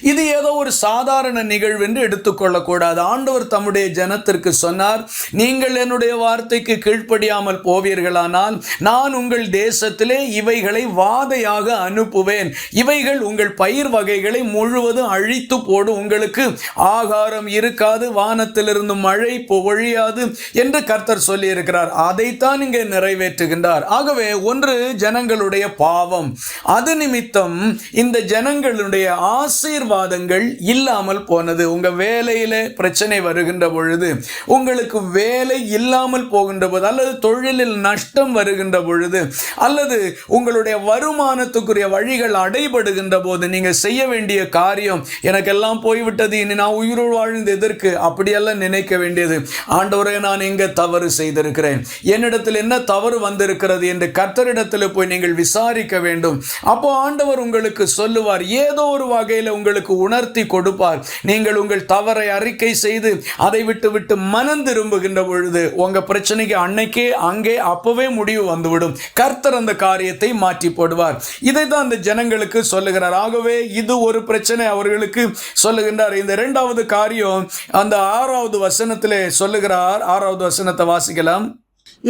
இது ஏதோ ஒரு சாதாரண நிகழ்வு என்று எடுத்துக்கொள்ளக்கூடாது. ஆண்டவர் தம்முடைய ஜனத்திற்கு சொன்னார், நீங்கள் என்னுடைய வார்த்தைக்கு கீழ்ப்படியாமல் போவீர்களானால் நான் உங்கள் தேசத்திலே இவைகளை வாதையாக அனுப்புவேன், இவைகள் உங்கள் பயிர் வகைகளை முழுவதும் அழித்து போடும், உங்களுக்கு ஆகாரம் இருக்காது, வானத்திலிருந்து மழை பொழியாது என்று கர்த்தர் சொல்லி இருக்கிறார். அதைத்தான் இங்கே நிறைவேற்றுகின்றார். ஆகவே ஒன்று, ஜனங்களுடைய பாவம், அது நிமித்தம் இந்த ஜனங்களுடைய ஆசை ஆசீர்வாதங்கள் இல்லாமல் போனது. உங்க வேலையில பிரச்சனை வருகின்ற பொழுது, உங்களுக்கு வேலை இல்லாமல் போகின்ற போது, அல்லது தொழிலில் நஷ்டம் வருகின்ற பொழுது, அல்லது உங்களுடைய வருமானத்துக்குரிய வழிகள் அடைபடுகின்ற போது, நீங்க செய்ய வேண்டிய காரியம், எனக்கெல்லாம் போய்விட்டது, இனி நான் உயிரோடு வாழ்ந்து எதற்கு, அப்படியெல்லாம் நினைக்க வேண்டியது. ஆண்டவரே, நான் எங்க தவறு செய்திருக்கிறேன், என்னிடத்தில் என்ன தவறு வந்திருக்கிறது என்று கர்த்தரிடத்தில் போய் நீங்கள் விசாரிக்க வேண்டும். அப்போ ஆண்டவர் உங்களுக்கு சொல்லுவார், ஏதோ ஒரு வகையில் உங்களுக்கு உணர்த்தி கொடுப்பார். நீங்கள் உங்கள் தவறை அறிக்கை செய்து அதை விட்டு மனம் திரும்புகின்ற பொழுது உங்க பிரச்சனைக்கு அன்னைக்கே அங்கே அப்பவே முடிவு வந்துவிடும். கர்த்தர் அந்த காரியத்தை மாற்றி போடுவார். இதை தான் அந்த ஜனங்களுக்கு சொல்லுகிறார். ஆகவே இது ஒரு பிரச்சனை அவர்களுக்கு சொல்லுகின்றார். இந்த இரண்டாவது காரியம் அந்த 6வது வசனத்திலே சொல்லுகிறார். 6வது வசனத்தை வாசிக்கலாம்.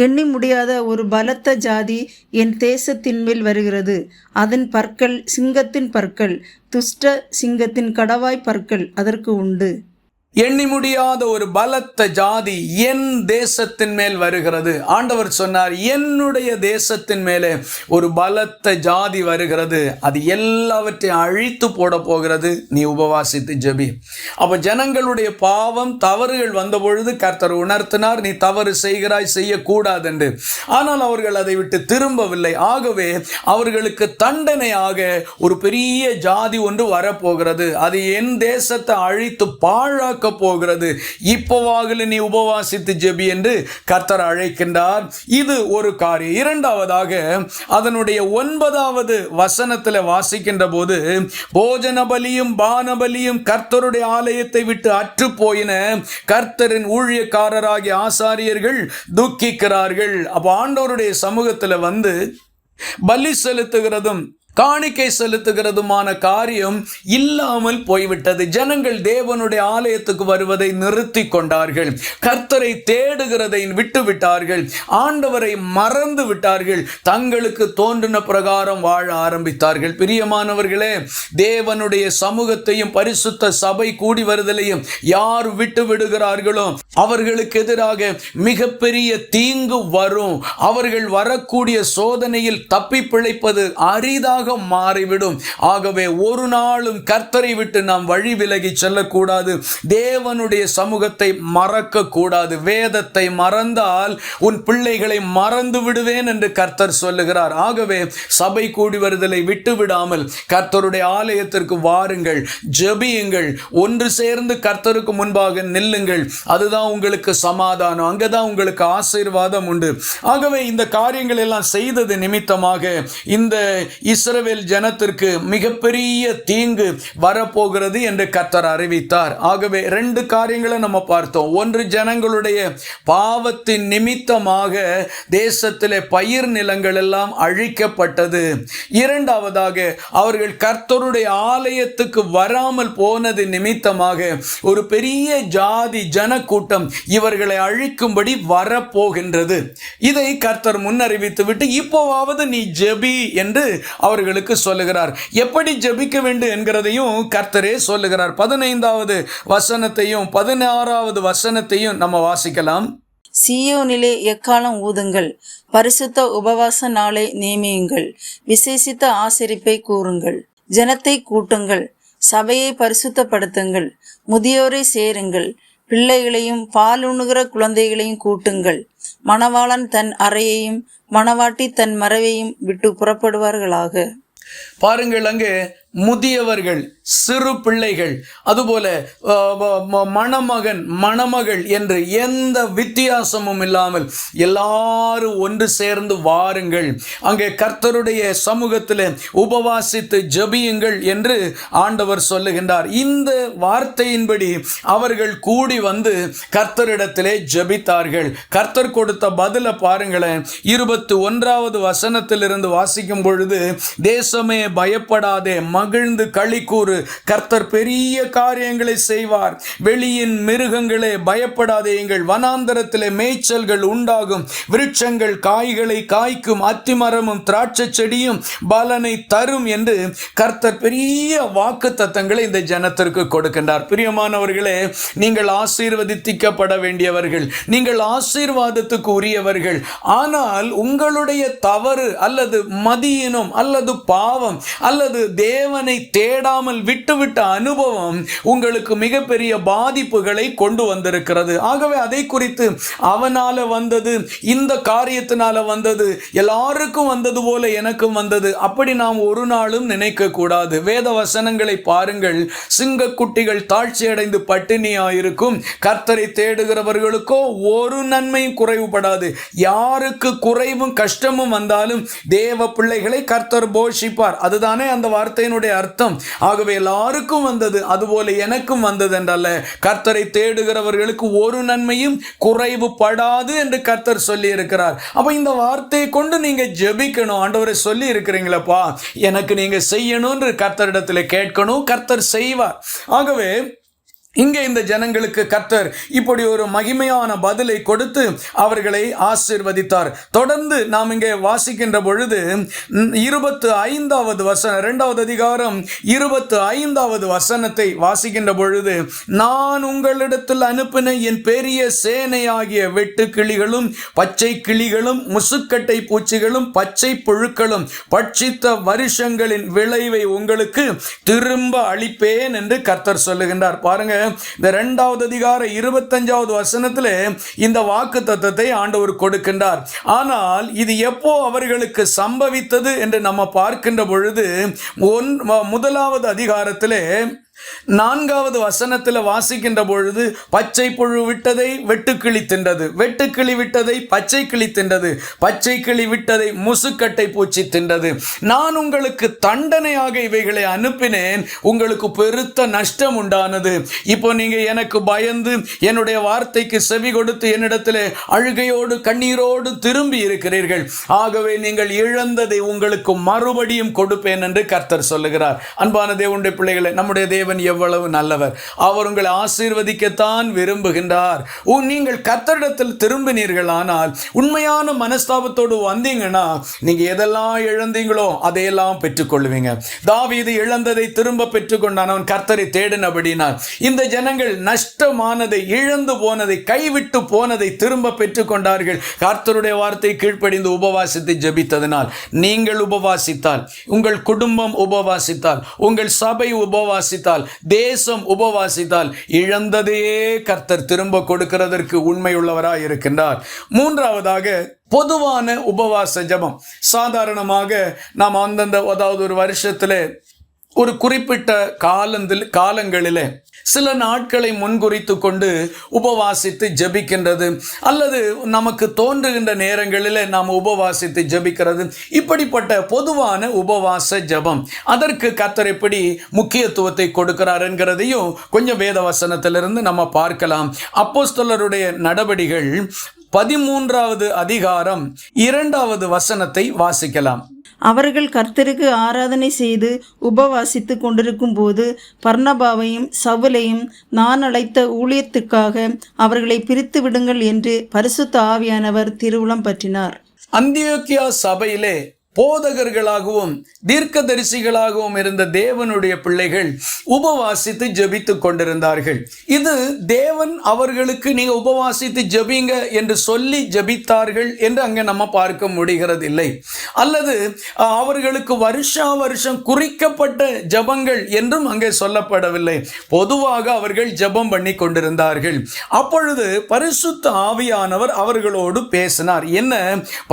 எண்ணி முடியாத ஒரு பலத்த ஜாதி என் தேசத்தின் மேல் வருகிறது. அதன் பற்கள் சிங்கத்தின் பற்கள், துஷ்ட சிங்கத்தின் கடவாய் பற்கள் அதற்கு உண்டு. எண்ணி முடியாத ஒரு பலத்த ஜாதி என் தேசத்தின் மேல் வருகிறது. ஆண்டவர் சொன்னார், என்னுடைய தேசத்தின் மேலே ஒரு பலத்த ஜாதி வருகிறது, அது எல்லாவற்றையும் அழித்து போட போகிறது, நீ உபவாசித்து ஜெபி. அப்ப ஜனங்களுடைய பாவம் தவறுகள் வந்த பொழுது கர்த்தர் உணர்த்தினார், நீ தவறு செய்கிறாய், செய்யக்கூடாது என்று. ஆனால் அவர்கள் அதை விட்டு திரும்பவில்லை. ஆகவே அவர்களுக்கு தண்டனையாக ஒரு பெரிய ஜாதி ஒன்று வரப்போகிறது. அது என் தேசத்தை அழித்து பாழாக்க போகிறது. இப்போவாகல நீ உபவாசித்து ஜெபி என்று கர்த்தர் அழைக்கின்றார். இது ஒரு காரியம். இரண்டாவதாக அதனுடைய 9வது வசனத்தில் வாசிக்கின்ற போது, போஜன பலியும் பான பலியும் கர்த்தருடைய ஆலயத்தை விட்டு அற்று போயின, கர்த்தரின் ஊழியக்காரராகிய ஆசாரியர்கள் துக்கிக்கிறார்கள். அப்ப ஆண்டவருடைய சமூகத்தில் வந்து பலி செலுத்துகிறதும் காணிக்கை செலுத்துகிறதுமான காரியம் இல்லாமல் போய்விட்டது. ஜனங்கள் தேவனுடைய ஆலயத்துக்கு வருவதை நிறுத்தி கொண்டார்கள். கர்த்தரை தேடுகிறதை விட்டு விட்டார்கள். ஆண்டவரை மறந்து விட்டார்கள். தங்களுக்கு தோன்றின பிரகாரம் வாழ ஆரம்பித்தார்கள். பிரியமானவர்களே, தேவனுடைய சமூகத்தையும் பரிசுத்த சபை கூடி வருதலையும் யார் விட்டு விடுகிறார்களோ அவர்களுக்கு எதிராக மிகப்பெரிய தீங்கு வரும். அவர்கள் வரக்கூடிய சோதனையில் தப்பி பிழைப்பது அரிதாக மாறிவிடும். ஆகவே ஒரு நாளும் கர்த்தரை விட்டு நாம் வழி விலகி செல்லக்கூடாது. தேவனுடைய சமூகத்தை மறக்க கூடாது. வேதத்தை மறந்தால் உன் பிள்ளைகளை மறந்து விடுவேன் என்று கர்த்தர் சொல்லுகிறார். ஆகவே சபை கூடி வருதலை விட்டு விடாமல் கர்த்தருடைய ஆலயத்திற்கு வாருங்கள், ஜெபியுங்கள், ஒன்று சேர்ந்து கர்த்தருக்கு முன்பாக நில்லுங்கள். அதுதான் உங்களுக்கு சமாதானம், அங்கதான் உங்களுக்கு ஆசீர்வாதம் உண்டு. ஆகவே இந்த காரியங்கள் எல்லாம் செய்தது நிமித்தமாக இந்த இஸ்ரவேல் ஜனத்திற்கு மிகப்பெரிய தீங்கு வரப்போகிறது என்று கர்த்தர் அறிவித்தார். ஆகவே 2 காரியங்களை நம்ம பார்த்தோம். ஒன்று, ஜனங்களுடைய பாவத்தின் நிமித்தமாக தேசத்திலே பயிர் நிலங்கள் எல்லாம் அழிக்கப்பட்டது. இரண்டாவதாக அவர்கள் கர்த்தருடைய ஆலயத்துக்கு வராமல் போனது நிமித்தமாக ஒரு பெரிய ஜாதி ஜனக்கூட்டம் இவர்களை அழிக்கும்படி வரப்போகின்றது. இதை கர்த்தர் முன்னறிவித்து விட்டு இப்போவாவது நீ ஜெபி என்று அவர்களுக்கு சொல்லுகிறார். எப்படி ஜெபிக்க வேண்டும் என்கிறதையும் கர்த்தரே சொல்லுகிறார். 15வது வசனத்தையும் 16வது வசனத்தையும் நம்ம வாசிக்கலாம். சீயோனிலே எக்காலம் ஊதுங்கள், பரிசுத்த உபவாச நாளை நியமியுங்கள், விசேஷித்த ஆசரிப்பை கூறுங்கள், ஜனத்தை கூட்டுங்கள், சபையை பரிசுத்தப்படுத்துங்கள், முதியோரை சேருங்கள், பிள்ளைகளையும் பாலுண்ணுகிற குழந்தைகளையும் கூட்டுங்கள். மணவாளன் தன் அறையையும் மணவாட்டி தன் மறைவையும் விட்டு புறப்படுவார்களாக. பாருங்கள், அங்கே முதியவர்கள், சிறு பிள்ளைகள், அதுபோல மணமகன் மணமகள் என்று எந்த வித்தியாசமும் இல்லாமல் எல்லாரும் ஒன்று சேர்ந்து வாருங்கள், அங்கே கர்த்தருடைய சமூகத்தில் உபவாசித்து ஜெபியுங்கள் என்று ஆண்டவர் சொல்லுகின்றார். இந்த வார்த்தையின்படி அவர்கள் கூடி வந்து கர்த்தரிடத்திலே ஜெபித்தார்கள். கர்த்தர் கொடுத்த பதில பாருங்களேன். 21வது வசனத்திலிருந்து வாசிக்கும் பொழுது, தேசமே பயப்படாதே, மகிழ்ந்து களி கூறு, கர்த்தர் பெரிய காரியங்களை செய்வார். வெளியின் மிருகங்களே பயப்படாதேயுங்கள், வனாந்தரத்திலே மேய்ச்சல்கள் உண்டாகும், விருட்சங்கள் காய்களை காய்க்கும், அத்திமரமும் திராட்சை செடியும் பலனை தரும் என்று கர்த்தர் பெரிய வாக்குத்தத்தங்களை இந்த ஜனத்திற்கு கொடுக்கின்றார். பிரியமானவர்களே, நீங்கள் ஆசீர்வதிக்கப்பட வேண்டியவர்கள், நீங்கள் ஆசீர்வாதத்துக்கு உரியவர்கள். ஆனால் உங்களுடைய தவறு அல்லது மதியினம் அல்லது பாவம் அல்லது தேவ தேவனை தேடாமல் விட்டுவிட்ட அனுபவம் உங்களுக்கு மிகப்பெரிய பாதிப்புகளை கொண்டு வந்திருக்கிறது. ஆகவே அதை குறித்து அவனால வந்தது, இந்த காரியத்தினால வந்தது, எல்லாருக்கும் வந்தது போல எனக்கும் வந்தது, அப்படி நாம் ஒரு நாளும் நினைக்க கூடாது. வேத வசனங்களை பாருங்கள். சிங்கக்குட்டிகள் தாழ்ச்சி அடைந்து பட்டினியாயிருக்கும், கர்த்தரை தேடுகிறவர்களுக்கோ ஒரு நன்மையும் குறைவுபடாது. யாருக்கு குறைவும் கஷ்டமும் வந்தாலும் தேவ பிள்ளைகளை கர்த்தர் போஷிப்பார். அதுதானே அந்த வார்த்தையினுடைய அர்த்தம். ஆகவே எல்லாருக்கும் வந்தது, அதுபோல எனக்கும் வந்தது என்றல்ல, கர்த்தரை தேடுகிறவர்களுக்கு ஒரு நன்மையும் குறைவுபடாது என்று கர்த்தர் சொல்லி இருக்கிறார். அப்ப இந்த வார்த்தையை கொண்டு நீங்க ஜெபிக்கணும். ஆண்டவரை சொல்லி இருக்கிறீங்களப்பா, எனக்கு நீங்க செய்யணும்னு கர்த்தரிடத்தில் கேட்கணும், கர்த்தர் செய்வார். ஆகவே இங்கே இந்த ஜனங்களுக்கு கர்த்தர் இப்படி ஒரு மகிமையான பதிலை கொடுத்து அவர்களை ஆசீர்வதித்தார். தொடர்ந்து நாம் இங்கே வாசிக்கின்ற பொழுது 25வது வசனம், 2வது அதிகாரம் 25வது வசனத்தை வாசிக்கின்ற பொழுது, நான் உங்களிடத்தில் அனுப்பின என் பெரிய சேனையாகிய வெட்டு கிளிகளும் பச்சை கிளிகளும் முசுக்கட்டை பூச்சிகளும் பச்சை புழுக்களும் பட்சித்த வருஷங்களின் விளைவை உங்களுக்கு திரும்ப அளிப்பேன் என்று கர்த்தர் சொல்லுகின்றார். பாருங்க, இந்த 2வது அதிகார 25வது வசனத்திலே இந்த வாக்கு தத்தத்தை ஆண்டவர் கொடுக்கின்றார். ஆனால் இது எப்போ அவர்களுக்கு சம்பவித்தது என்று நம்ம பார்க்கின்ற பொழுது 1வது அதிகாரத்திலே 4வது வசனத்தில் வாசிக்கின்ற பொழுது, பச்சை புழு விட்டதை வெட்டுக்கிளி தின்றது, வெட்டுக்கிளி விட்டதை பச்சை கிளி தின்றது, பச்சை கிளி விட்டதை முசுக்கட்டை பூச்சி தின்றது. நான் உங்களுக்கு தண்டனையாக இவைகளை அனுப்பினேன், உங்களுக்கு பெருத்த நஷ்டம் உண்டானது. இப்போ நீங்க எனக்கு பயந்து என்னுடைய வார்த்தைக்கு செவி கொடுத்து என்னிடத்தில் அழுகையோடு கண்ணீரோடு திரும்பி இருக்கிறீர்கள். ஆகவே நீங்கள் இழந்ததை உங்களுக்கு மறுபடியும் கொடுப்பேன் என்று கர்த்தர் சொல்லுகிறார். அன்பான தேவனுடைய பிள்ளைகளை, நம்முடைய தேவன் எவ்வளவு நல்லவர். அவர் உங்களை ஆசீர்வதிக்கத்தான் விரும்புகின்றார். நீங்கள் கர்த்தரிடத்தில் திரும்பினீர்கள், ஆனால் உண்மையான மனஸ்தாபத்தோடு வந்தீங்கன்னா நீங்க எதெல்லாம் இழந்தீங்களோ அதையெல்லாம் பெற்றுக்கொள்வீங்க. தாவீது இழந்ததை திரும்ப பெற்றுக்கொண்டான், அவன் கர்த்தரை தேடினபடினார். இந்த ஜனங்கள் நஷ்டமானதை, இழந்து போனதை, கைவிட்டு போனதை திரும்ப பெற்றுக்கொண்டார்கள். கர்த்தருடைய வார்த்தை கீழ்ப்படிந்து உபவாசித்து ஜெபித்ததனால். நீங்கள் உபவாசித்தால், உங்கள் குடும்பம் உபவாசித்தால், உங்கள் சபை உபவாசித்தால், தேசம் உபவாசித்தால், இழந்ததையே கர்த்தர் திரும்ப கொடுக்கிறதற்கு உண்மையுள்ளவராய் இருக்கின்றார். 3வதாக பொதுவான உபவாச ஜெபம். சாதாரணமாக நாம் அந்தந்த, அதாவது ஒரு வருஷத்திலே ஒரு குறிப்பிட்ட காலங்களிலே சில நாட்களை முன்குறித்து கொண்டு உபவாசித்து ஜெபிக்கின்றது, அல்லது நமக்கு தோன்றுகின்ற நேரங்களில் நாம் உபவாசித்து ஜெபிக்கிறது, இப்படிப்பட்ட பொதுவான உபவாச ஜெபம். அதற்கு கர்த்தர் எப்படி முக்கியத்துவத்தை கொடுக்கிறார் என்கிறதையும் கொஞ்சம் வேத வசனத்திலிருந்து நம்ம பார்க்கலாம். அப்போஸ்தலருடைய நடபடிகள் 13வது அதிகாரம் 2வது வசனத்தை வாசிக்கலாம். அவர்கள் கர்த்தருக்கு ஆராதனை செய்து உபவாசித்து கொண்டிருக்கும் போது பர்னபாவையும் சவுலையும் நான் அழைத்த ஊழியத்துக்காக அவர்களை பிரித்து விடுங்கள் என்று பரிசுத்த ஆவியானவர் திருவுளம் பற்றினார். அந்தியோக்கியா சபையிலே போதகர்களாகவும் தீர்க்கதரிசிகளாகவும் இருந்த தேவனுடைய பிள்ளைகள் உபவாசித்து ஜெபித்துக் கொண்டிருந்தார்கள். இது தேவன் அவர்களுக்கு நீங்க உபவாசித்து ஜெபிங்க என்று சொல்லி ஜெபித்தார்கள் என்று அங்கே நம்ம பார்க்க முடிகிறது இல்லை. அல்லது அவர்களுக்கு வருஷா வருஷம் குறிக்கப்பட்ட ஜெபங்கள் என்றும் அங்கே சொல்லப்படவில்லை. பொதுவாக அவர்கள் ஜெபம் பண்ணி கொண்டிருந்தார்கள். அப்பொழுது பரிசுத்த ஆவியானவர் அவர்களோடு பேசினார். என்ன?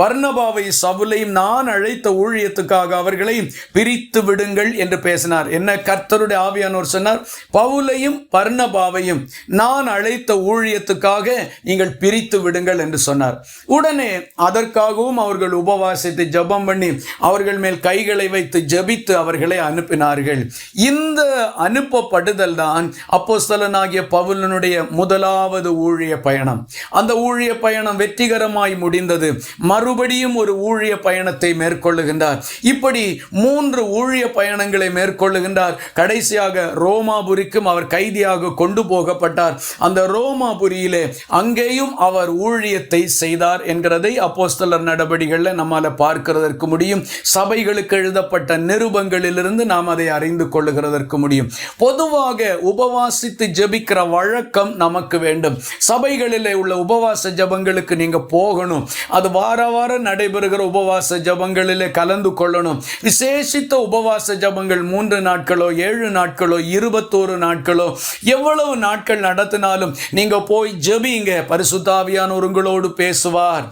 பர்னபாவை சவுலையும் நான் அழைத்த ஊழியத்துக்காக அவர்களை பிரித்து விடுங்கள் என்று பேசினார். என்ன கர்த்தருடைய ஆவியானவர் சொன்னார்? பவுலையும் பர்னபாவையும் நான் அழைத்த ஊழியத்துக்காக நீங்கள் பிரித்து விடுங்கள் என்று சொன்னார். உடனே அதற்காகவும் அவர்கள் உபவாசித்து ஜெபம் பண்ணி அவர்கள் மேல் கைகளை வைத்து ஜெபித்து அவர்களை அனுப்பினார்கள். இந்த அனுப்பப்படுதல் தான் அப்போஸ்தலனாகிய பவுலனுடைய முதலாவது ஊழிய பயணம். அந்த ஊழிய பயணம் வெற்றிகரமாய் முடிந்தது. மறுபடியும் ஒரு ஊழிய பயணத்தை மேற்கொள்ளுகின்றார். இப்படி 3 ஊழிய பயணங்களை மேற்கொள்ளுகின்றார். கடைசியாக ரோமாபுரிக்கும் அவர் கைதியாக கொண்டு போகப்பட்டார். அந்த ரோமாபுரியிலே அங்கேயும் அவர் ஊழியத்தை செய்தார் என்கிறதை அப்போஸ்தலர் நடபடிகளில் நம்மால பார்க்கிறோம். வாசிக்கிறதற்கு முடியும். சபைகளுக்கு எழுதப்பட்ட நிருபங்களிலிருந்து நாம் அதை அறிந்து கொள்ளுகிறதற்கு முடியும். பொதுவாக உபவாசித்து ஜெபிக்கிற வழக்கம் நமக்கு வேண்டும். சபைகளிலே உள்ள உபவாச ஜெபங்களுக்கு நீங்க போகணும். அது வார வாரம் நடைபெறுகிற உபவாச ஜெபங்களிலே கலந்து கொள்ளணும். விசேஷித்த உபவாச ஜெபங்கள் 3 நாட்களோ 7 நாட்களோ 21 நாட்களோ எவ்வளவு நாட்கள் நடத்தினாலும் நீங்க போய் ஜெபிங்க. பரிசுத்த ஆவியானவர் உங்களோடு பேசுவார்.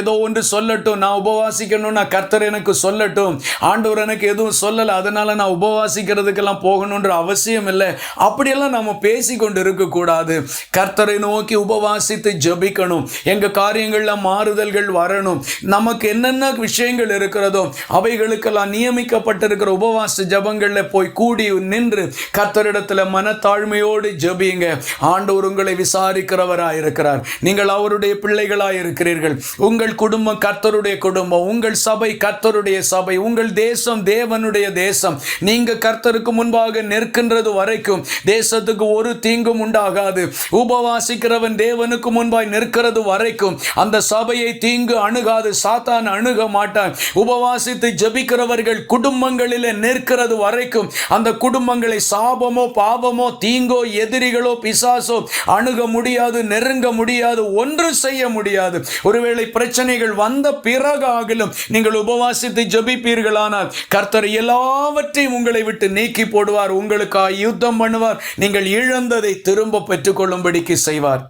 ஏதோ ஒன்று சொல்லட்டும், நான் உபவாசிக்கணும்னா கர்த்தர் எனக்கு சொல்லட்டும், ஆண்டவர் எனக்கு எதுவும் சொல்லலை அதனால நான் உபவாசிக்கிறதுக்கெல்லாம் போகணுன்ற அவசியம் இல்லை. அப்படியெல்லாம் நம்ம பேசிக்கொண்டு இருக்கக்கூடாது. கர்த்தரை நோக்கி உபவாசித்து ஜெபிக்கணும். எங்க காரியங்கள்ல மாறுதல்கள் வரணும். நமக்கு என்னென்ன விஷயங்கள் இருக்கிறதோ அவைகளுக்கெல்லாம் நியமிக்கப்பட்டிருக்கிற உபவாச ஜெபங்கள்ல போய் கூடி நின்று கர்த்தரிடத்துல மனத்தாழ்மையோடு ஜெபிங்க. ஆண்டவர் உங்களை விசாரிக்கிறவராயிருக்கிறார். நீங்கள் அவருடைய பிள்ளைகளாயிருக்கிறீர்கள். உங்கள் குடும்பம் கர்த்தருடைய குடும்பம், உங்கள் சபை கர்த்தருடைய சபை, உங்கள் தேசம் தேவனுடைய தேசம். நீங்க கர்த்தருக்கு முன்பாக நிற்கின்றது வரைக்கும் தேசத்துக்கு ஒரு தீங்கும் உண்டாகாது. உபவாசிக்கிறவன் தேவனுக்கு முன்பாய் நிற்கிறது வரைக்கும் அந்த சபையை தீங்கு அணுகாது, சாத்தான் அணுக மாட்டான். உபவாசித்து ஜெபிக்கிறவர்கள் குடும்பங்களிலே நிற்கிறது வரைக்கும் அந்த குடும்பங்களை சாபமோ பாவமோ தீங்கோ எதிரிகளோ பிசாசோ அணுக முடியாது, நெருங்க முடியாது, ஒன்று செய்ய முடியாது. ஒருவேளை பிரச்சனைகள் வந்த பிறகாகிலும் நீங்கள் உபவாசித்து ஜெபிப்பீர்களானால் கர்த்தர் எல்லாவற்றையும் உங்களை விட்டு நீக்கி போடுவார். உங்களுக்காக யுத்தம் பண்ணுவார். நீங்கள் இழந்ததை திரும்ப பெற்றுக்கொள்ளும்படிக்கு செய்வார்.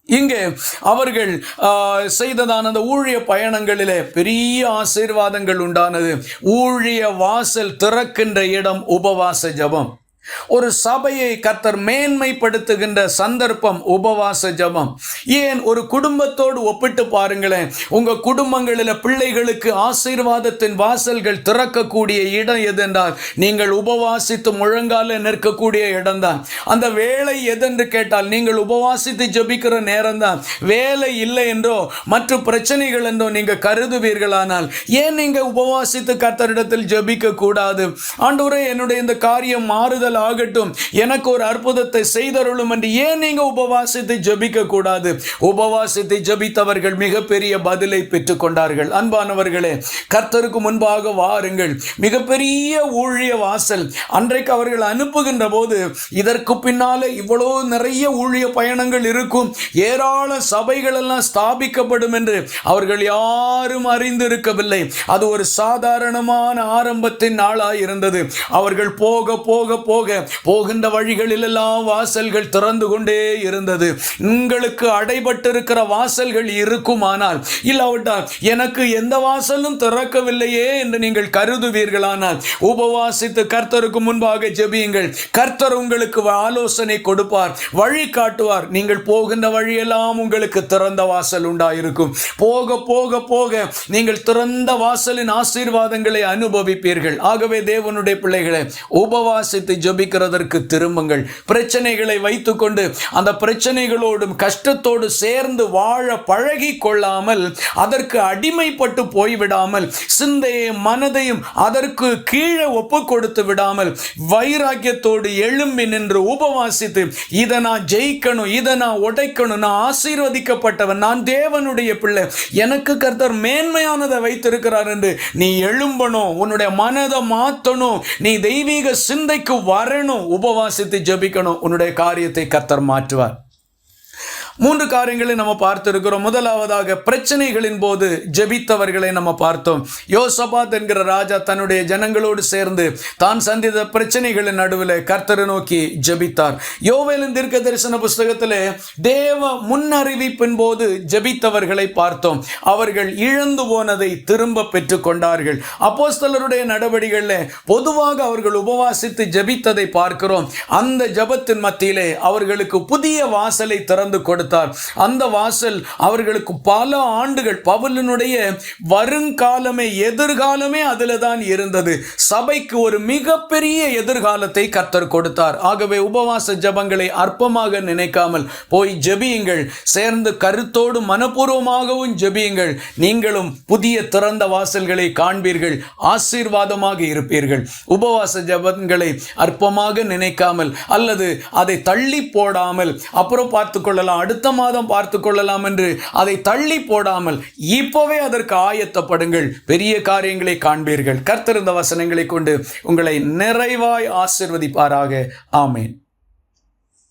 இங்கே அவர்கள் செய்ததான அந்த ஊழிய பயணங்களிலே பெரிய ஆசீர்வாதங்கள் உண்டானது. ஊழிய வாசல் திறக்கின்ற இடம் உபவாச ஜெபம். ஒரு சபையை கர்த்தர் மேன்மைப்படுத்துகின்ற சந்தர்ப்பம் உபவாச ஜெபம். ஏன் ஒரு குடும்பத்தோடு ஒப்பிட்டு பாருங்களேன். உங்க குடும்பங்களில் பிள்ளைகளுக்கு ஆசீர்வாதத்தின் வாசல்கள் திறக்கக்கூடிய இடம் எதென்றால் நீங்கள் உபவாசித்து முழங்கால நிற்கக்கூடிய இடம்தான். அந்த வேலை எதென்று கேட்டால் நீங்கள் உபவாசித்து ஜெபிக்கிற நேரம்தான். வேலை இல்லை என்றோ மற்ற பிரச்சனைகள் என்றோ நீங்க கருதுவீர்களானால் ஏன் நீங்க உபவாசித்து கர்த்தரிடத்தில் ஜெபிக்க கூடாது? ஆண்டவரே, என்னுடைய இந்த காரியம் மாறுதல் ஆகட்டும், எனக்கு ஒரு அற்புதத்தை செய்தருளும் என்று ஏன் நீங்க உபவாசித்து ஜெபிக்க கூடாது? உபவாசித்து ஜெபித்தவர்கள் மிகப்பெரிய பதிலை பெற்றுக் கொண்டார்கள். அன்பானவர்களே, கர்த்தருக்கு முன்பாக வாருங்கள். மிகப்பெரிய ஊழிய வாசல். அன்றைக்கு அவர்கள் அனுப்புகின்ற போது இதற்கு பின்னாலே இவ்வளோ நிறைய ஊழிய பயணங்கள் இருக்கும், ஏராள சபைகள் எல்லாம் ஸ்தாபிக்கப்படும் என்று அவர்கள் யாரும் அறிந்திருக்கவில்லை. அது ஒரு சாதாரணமான ஆரம்பத்தின் நாளாய் இருந்தது. அவர்கள் போக போக போக போகின்ற வழிகளில் எல்லாம் வாசல்கள் திறந்து கொண்டே இருந்தது. உங்களுக்கு அடைபட்டிருக்கிற வாசல்கள் இருக்குமானால், இல்லாவிட்டால் எனக்கு எந்த வாசலும் திறக்கவில்லையே என்று நீங்கள் கருதுவீர்களானால் உபவாசித்து கர்த்தருக்கு முன்பாக ஜெபியுங்கள். கர்த்தர் உங்களுக்கு ஆலோசனை கொடுப்பார், வழி காட்டுவார். நீங்கள் போகின்ற வழியெல்லாம் உங்களுக்கு திறந்த வாசல் உண்டாயிருக்கும். போக போக போக நீங்கள் திறந்த வாசலின் ஆசீர்வாதங்களை அனுபவிப்பீர்கள். ஆகவே தேவனுடைய பிள்ளைகளை, உபவாசித்து ஜெபிக்கிறதற்கு திரும்புங்கள். பிரச்சனைகளை வைத்துக்கொண்டு அந்த பிரச்சனைகளோடும் கஷ்டத்தோடு சேர்ந்து வாழ பழகி கொள்ளாமல், அதற்கு அடிமைப்பட்டு போய்விடாமல், சிந்தையும் மனதையும் அதற்கு கீழே ஒப்பு கொடுத்து விடாமல் வைராக்கியத்தோடு எழும்பி நின்று உபவாசித்து, இதை நான் ஜெயிக்கணும், இதை நான் உடைக்கணும், நான் ஆசீர்வதிக்கப்பட்டவன், நான் தேவனுடைய பிள்ளை, எனக்கு கர்த்தர் மேன்மையானதை வைத்திருக்கிறார் என்று நீ எழும்பணும். உன்னுடைய மனதை மாற்றணும். நீ தெய்வீக சிந்தைக்கு வரணும். உபவாசித்து ஜெபிக்கணும். உன்னுடைய காரியத்தை கர்த்தர் மாற்றுவார். 3 காரியங்களை நம்ம பார்த்திருக்கிறோம். முதலாவதாக பிரச்சனைகளின் போது ஜெபித்தவர்களை நம்ம பார்த்தோம். யோசபாத் என்கிற ராஜா தன்னுடைய ஜனங்களோடு சேர்ந்து தான் சந்தித்த பிரச்சனைகளின் நடுவில் கர்த்தரை நோக்கி ஜெபித்தார். யோவேலின் தீர்க்க தரிசன புஸ்தகத்திலே தேவ முன்னறிவிப்பின் போது ஜெபித்தவர்களை பார்த்தோம். அவர்கள் இழந்து போனதை திரும்ப பெற்றுக் கொண்டார்கள். அப்போஸ்தலருடைய நடவடிக்கைகளில் பொதுவாக அவர்கள் உபவாசித்து ஜெபித்ததை பார்க்கிறோம். அந்த ஜெபத்தின் மத்தியிலே அவர்களுக்கு புதிய வாசலை திறந்து கொடுத்தார். அந்த வாசல் அவர்களுக்கு பல ஆண்டுகள், பவுலினுடைய வருங்காலமே எதிர்காலமே அதில் தான் இருந்தது. சபைக்கு ஒரு மிகப்பெரிய எதிர்காலத்தை கர்த்தர் கொடுத்தார். ஆகவே உபவாச ஜெபங்களை அற்பமாக நினைக்காமல் போய் ஜெபியுங்கள். சேர்ந்து கருத்தோடு மனப்பூர்வமாகவும் ஜெபியுங்கள். நீங்களும் புதிய திறந்த வாசல்களை காண்பீர்கள், ஆசீர்வாதமாக இருப்பீர்கள். உபவாச ஜெபங்களை அற்பமாக நினைக்காமல் அல்லது அதை தள்ளி போடாமல் அப்புறம் பார்த்து கொள்ளலாம், அடுத்த அடுத்த மாதம் பார்த்து கொள்ளலாம் என்று அதை தள்ளி போடாமல் இப்போவே அதற்கு ஆயத்தப்படுங்கள். பெரிய காரியங்களை காண்பீர்கள். கர்த்தர் இந்த வசனங்களை கொண்டு உங்களை நிறைவாய் ஆசீர்வதிப்பாராக. ஆமென்.